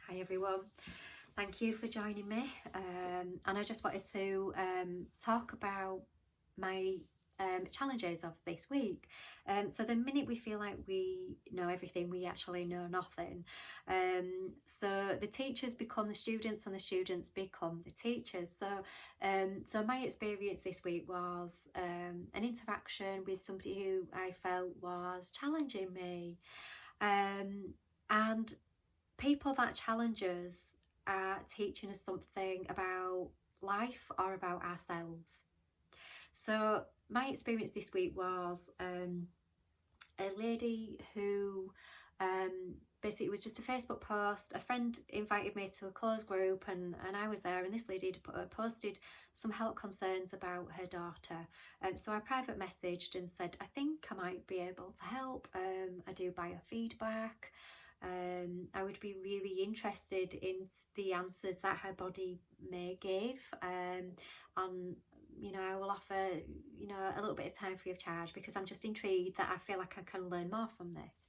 Hi everyone, thank you for joining me, and I just wanted to talk about my challenges of this week. So the minute we feel like we know everything, we actually know nothing. So the teachers become the students and the students become the teachers. So my experience this week was an interaction with somebody who I felt was challenging me, and people that challenge us are teaching us something about life or about ourselves. So my experience this week was a lady who basically, it was just a Facebook post. A friend invited me to a closed group, and I was there, and this lady had posted some health concerns about her daughter. So I private messaged and said, I think I might be able to help. I do biofeedback. I would be really interested in the answers that her body may give, and I will offer a little bit of time free of charge, because I'm just intrigued that I feel like I can learn more from this.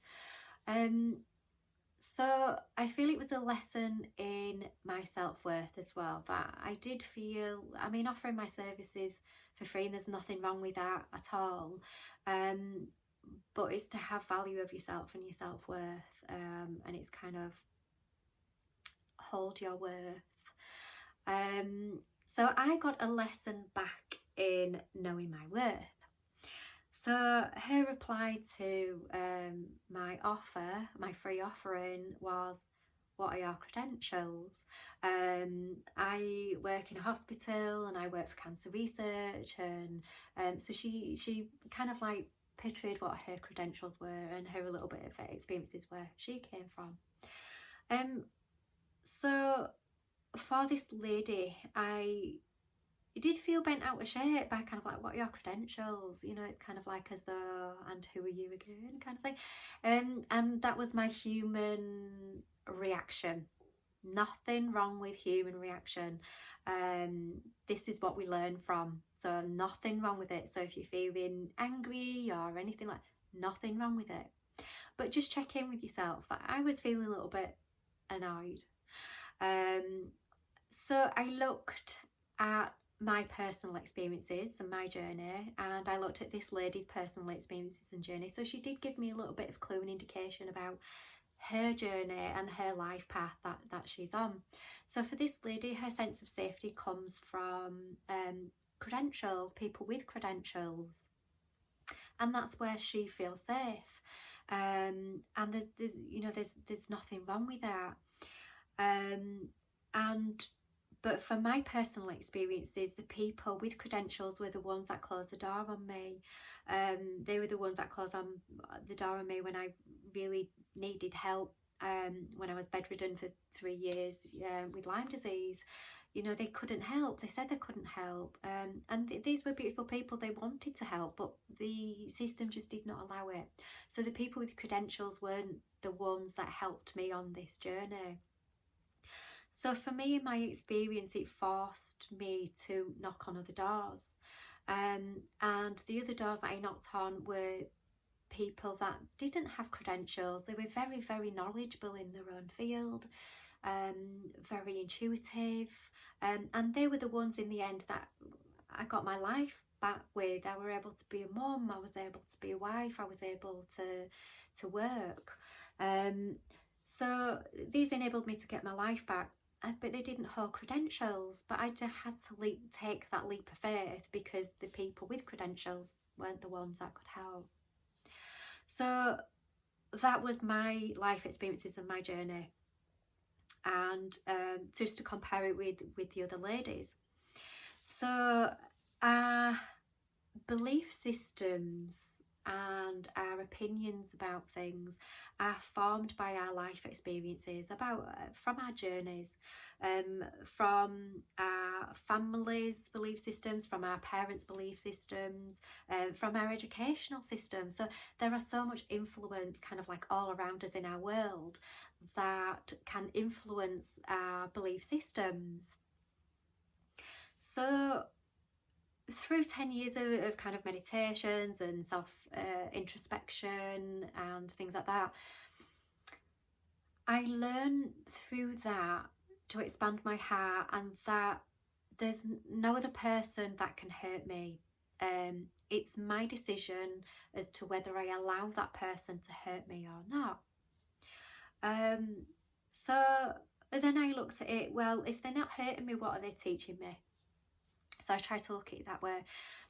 So I feel it was a lesson in my self-worth as well, that I did feel, offering my services for free, and there's nothing wrong with that at all, but it's to have value of yourself and your self-worth, and it's kind of hold your worth. So I got a lesson back in knowing my worth. So her reply to my offer, my free offering, was, what are your credentials? I work in a hospital and I work for cancer research, and so she kind of like portrayed what her credentials were and her a little bit of experiences where she came from. So for this lady, I did feel bent out of shape by kind of like, what are your credentials? It's kind of like as though, and who are you again, kind of thing. And that was my human reaction. Nothing wrong with human reaction. This is what we learn from. So nothing wrong with it. So if you're feeling angry or anything like, nothing wrong with it. But just check in with yourself. I was feeling a little bit annoyed. So I looked at my personal experiences and my journey, and I looked at this lady's personal experiences and journey. So she did give me a little bit of clue and indication about her journey and her life path that she's on. So for this lady, her sense of safety comes from credentials, people with credentials, and that's where she feels safe. And there's nothing wrong with that. But for my personal experiences, the people with credentials were the ones that closed the door on me. They were the ones that closed on the door on me when I really needed help, when I was bedridden for 3 years with Lyme disease. They couldn't help. They said they couldn't help. And these were beautiful people. They wanted to help, but the system just did not allow it. So the people with credentials weren't the ones that helped me on this journey. So for me, in my experience, it forced me to knock on other doors. And the other doors that I knocked on were people that didn't have credentials. They were very, very knowledgeable in their own field, very intuitive. And they were the ones in the end that I got my life back with. I was able to be a mum, I was able to be a wife, I was able to work. So these enabled me to get my life back. But they didn't hold credentials. But I just had to take that leap of faith, because the people with credentials weren't the ones that could help. So that was my life experiences and my journey, and just to compare it with the other ladies. So our belief systems and our opinions about things are formed by our life experiences, from our journeys, from our families' belief systems, from our parents' belief systems, from our educational system. So there are so much influence kind of like all around us in our world that can influence our belief systems. So through 10 years of kind of meditations and self introspection and things like that, I learned through that to expand my heart, and that there's no other person that can hurt me. It's my decision as to whether I allow that person to hurt me or not. So then I looked at it, well, if they're not hurting me, what are they teaching me? So I try to look at it that way.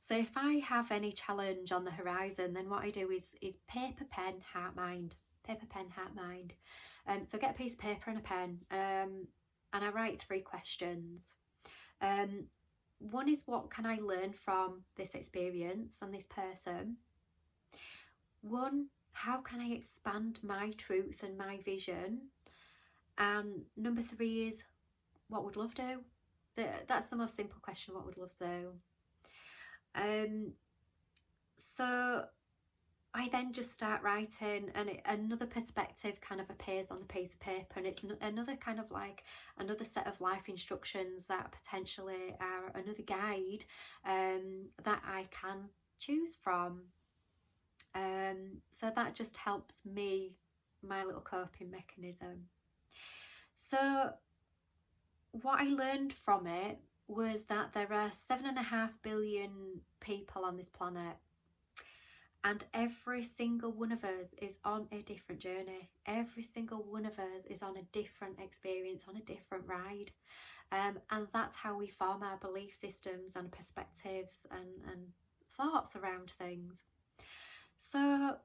So if I have any challenge on the horizon, then what I do is paper, pen, heart, mind. Paper, pen, heart, mind. So get a piece of paper and a pen, and I write 3 questions. One is, what can I learn from this experience and this person? One, how can I expand my truth and my vision? And number 3 is, what would love do? That's the most simple question, what would love do? So I then just start writing, and another perspective kind of appears on the piece of paper, and it's another kind of like another set of life instructions that potentially are another guide that I can choose from. So that just helps me, my little coping mechanism. So what I learned from it was that there are 7.5 billion people on this planet, and every single one of us is on a different journey. Every single one of us is on a different experience, on a different ride, and that's how we form our belief systems and perspectives and thoughts around things. So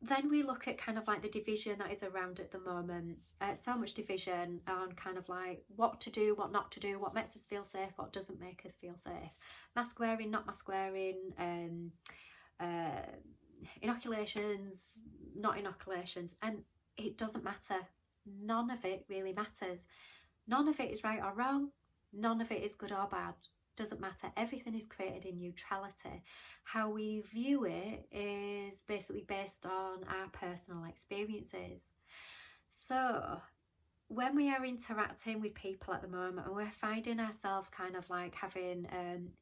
then we look at kind of like the division that is around at the moment. So much division on kind of like what to do, what not to do, what makes us feel safe, what doesn't make us feel safe. Mask wearing, not mask wearing, inoculations, not inoculations, and it doesn't matter. None of it really matters. None of it is right or wrong. None of it is good or bad. Doesn't matter. Everything is created in neutrality. How we view it is basically based on our personal experiences. So when we are interacting with people at the moment, and we're finding ourselves kind of like having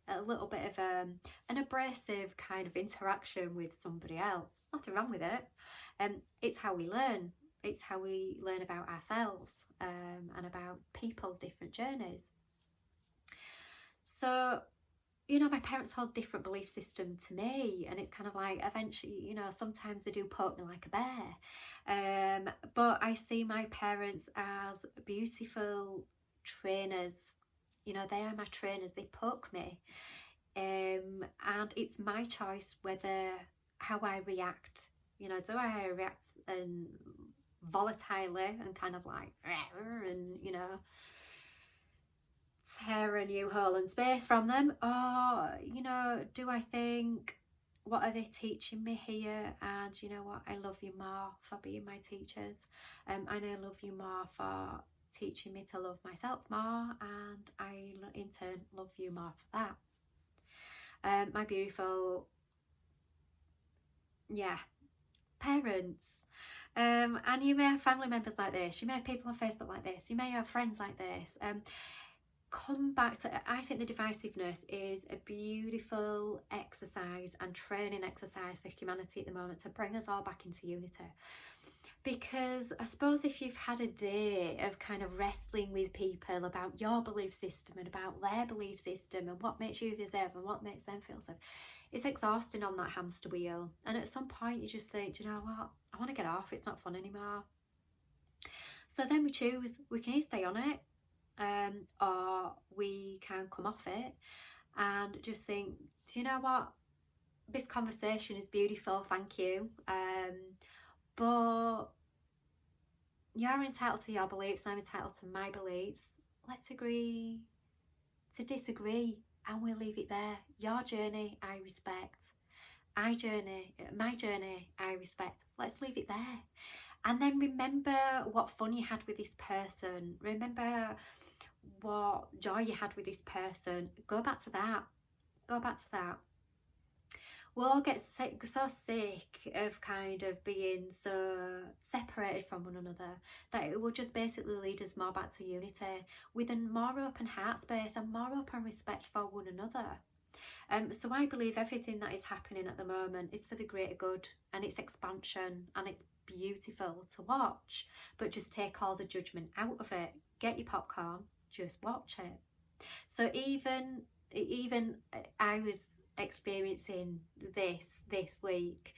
a little bit of an abrasive kind of interaction with somebody else, nothing wrong with it. It's how we learn. It's how we learn about ourselves and about people's different journeys. So, you know, my parents hold different belief system to me, and it's kind of like eventually, you know, sometimes they do poke me like a bear. But I see my parents as beautiful trainers. You know, they are my trainers, they poke me. And it's my choice whether how I react. You know, do I react volatilely and kind of like, and, you know, tear a new hole in space from them, or, you know, do I think, what are they teaching me here? And you know what, I love you more for being my teachers, and I love you more for teaching me to love myself more, and I in turn love you more for that. My beautiful, parents. And you may have family members like this, you may have people on Facebook like this, you may have friends like this. Come back to, I think the divisiveness is a beautiful exercise and training exercise for humanity at the moment to bring us all back into unity. Because I suppose if you've had a day of kind of wrestling with people about your belief system and about their belief system and what makes you feel safe and what makes them feel safe, it's exhausting on that hamster wheel. And at some point you just think, do you know what, I want to get off, it's not fun anymore. So then we choose, we can either stay on it, or we can come off it and just think, do you know what, this conversation is beautiful, thank you, but you're entitled to your beliefs, I'm entitled to my beliefs. Let's agree to disagree, and we'll leave it there. Your journey I respect, my journey I respect. Let's leave it there. And then remember what fun you had with this person, remember what joy you had with this person. Go back to that. We'll all get so sick of kind of being so separated from one another that it will just basically lead us more back to unity with a more open heart space and more open respect for one another. So I believe everything that is happening at the moment is for the greater good, and it's expansion, and it's beautiful to watch, but just take all the judgment out of it. Get your popcorn, just watch it. So even I was experiencing this week.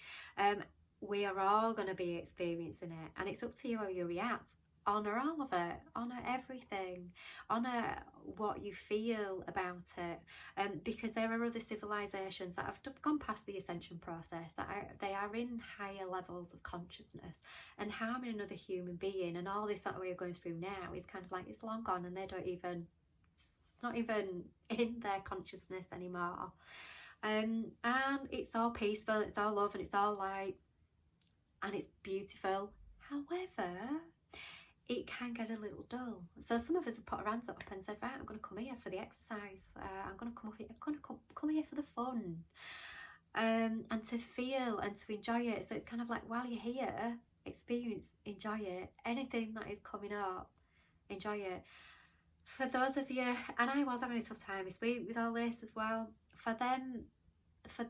We are all going to be experiencing it, and it's up to you how you react. Honour all of it, honour everything, honour what you feel about it, because there are other civilizations that have gone past the ascension process, that they are in higher levels of consciousness, and harming another human being and all this that we're going through now is kind of like, it's long gone, and they don't even, it's not even in their consciousness anymore. And it's all peaceful, it's all love, and it's all light, and it's beautiful. However, it can get a little dull. So some of us have put our hands up and said, right, I'm going to come here for the exercise. I'm going to come up here. I'm going to come here for the fun, and to feel and to enjoy it. So it's kind of like, while you're here, experience, enjoy it. Anything that is coming up, enjoy it. For those of you, and I was having a tough time this week with all this as well. For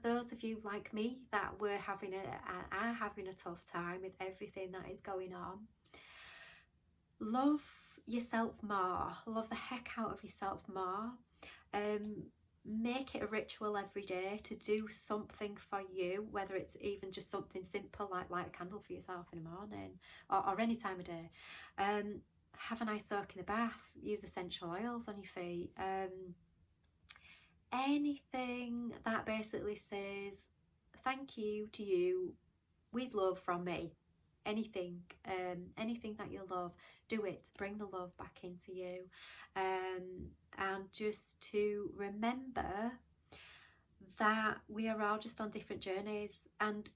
those of you like me that are having a tough time with everything that is going on, love yourself more, love the heck out of yourself more. Make it a ritual every day to do something for you, whether it's even just something simple like light a candle for yourself in the morning, or any time of day. Have a nice soak in the bath, use essential oils on your feet. Anything that basically says thank you to you with love from me. Anything that you love, do it. Bring the love back into you, and just to remember that we are all just on different journeys, and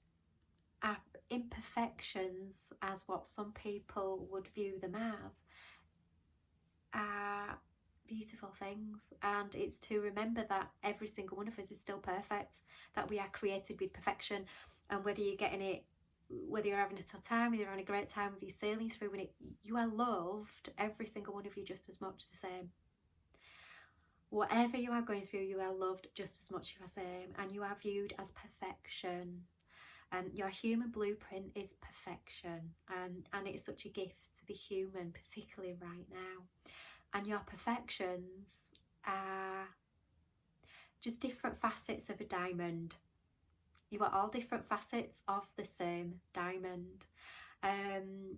our imperfections, as what some people would view them as, are beautiful things. And it's to remember that every single one of us is still perfect, that we are created with perfection, and whether you're getting it, whether you're having a tough time, whether you're having a great time, whether you're sailing through it, you are loved, every single one of you, just as much the same. Whatever you are going through, you are loved just as much the same, and you are viewed as perfection. Your human blueprint is perfection, and it's such a gift to be human, particularly right now. And your perfections are just different facets of a diamond. You are all different facets of the same diamond. And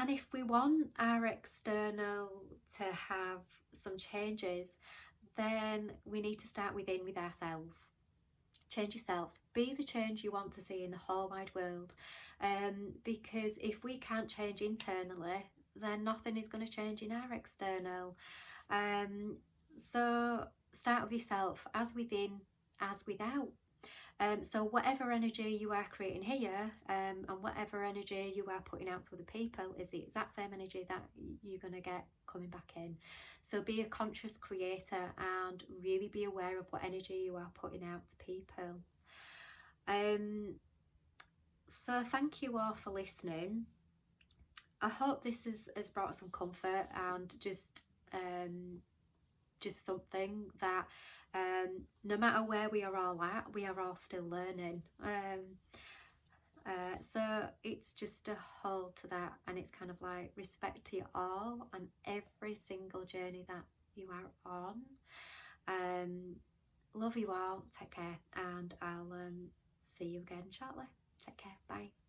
if we want our external to have some changes, then we need to start within with ourselves. Change yourselves. Be the change you want to see in the whole wide world. Because if we can't change internally, then nothing is going to change in our external. So start with yourself, as within, as without. So whatever energy you are creating here, and whatever energy you are putting out to other people, is the exact same energy that you're going to get coming back in. So be a conscious creator and really be aware of what energy you are putting out to people. So thank you all for listening. I hope this has brought some comfort, and just something that no matter where we are all at, we are all still learning. So it's just a hold to that, and it's kind of like respect to you all and every single journey that you are on. Love you all, take care, and I'll see you again shortly. Take care, bye.